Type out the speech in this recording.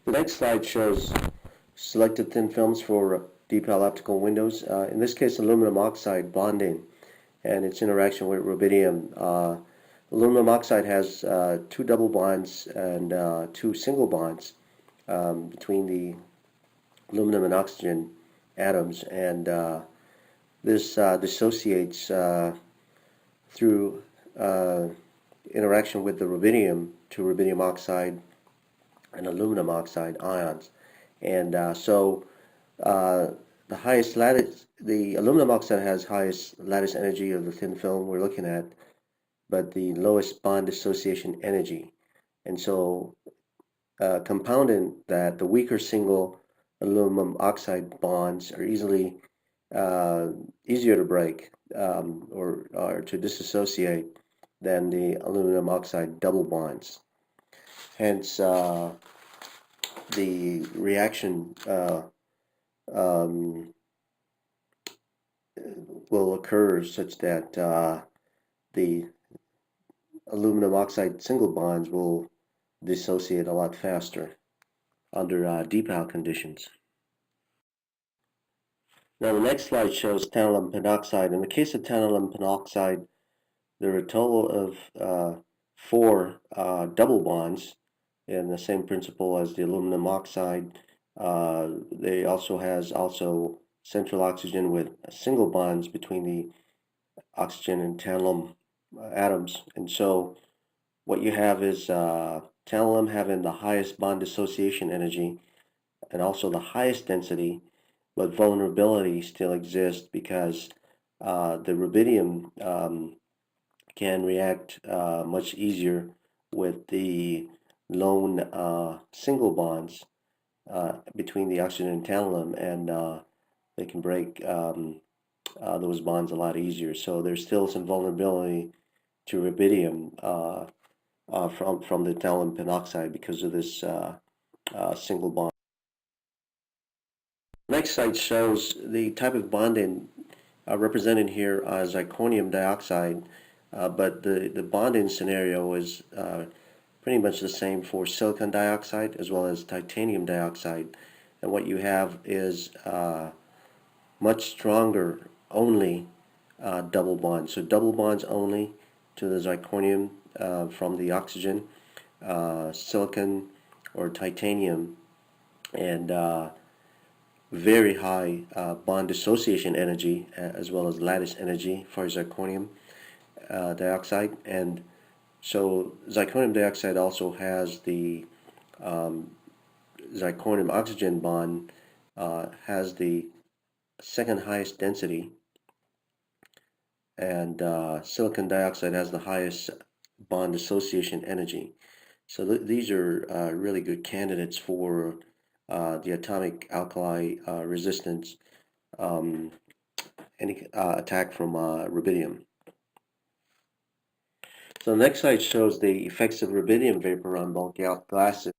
The next slide shows selected thin films for DeepAL optical windows. In this case, aluminum oxide bonding and its interaction with rubidium. Aluminum oxide has two double bonds and two single bonds between the aluminum and oxygen atoms, and this dissociates through interaction with the rubidium to rubidium oxide and aluminum oxide ions. And the highest lattice, the aluminum oxide has highest lattice energy of the thin film we're looking at, but the lowest bond dissociation energy. And so compounding that, the weaker single aluminum oxide bonds are easier to break or to disassociate than the aluminum oxide double bonds. Hence, the reaction um, will occur such that the aluminum oxide single bonds will dissociate a lot faster under DeepAL conditions. Now the next slide shows tantalum pentoxide. In the case of tantalum pentoxide, there are a total of 4 double bonds in the same principle as the aluminum oxide. They also has central oxygen with single bonds between the oxygen and tantalum atoms. And so what you have is tantalum having the highest bond dissociation energy and also the highest density, but vulnerability still exists because the rubidium can react much easier with the lone single bonds between the oxygen and tantalum, and they can break those bonds a lot easier. So there's still some vulnerability to rubidium from the tantalum pentoxide because of this single bond. Next slide shows the type of bonding represented here as zirconium dioxide, but the bonding scenario is pretty much the same for silicon dioxide as well as titanium dioxide. And what you have is much stronger only double bonds. So double bonds only to the zirconium from the oxygen, silicon or titanium, and very high bond dissociation energy as well as lattice energy for zirconium dioxide. And so zirconium dioxide also has the zirconium oxygen bond, has the second highest density, and silicon dioxide has the highest bond dissociation energy. So these are really good candidates for the atomic alkali resistance, any attack from rubidium. So the next slide shows the effects of rubidium vapor on bulk glasses.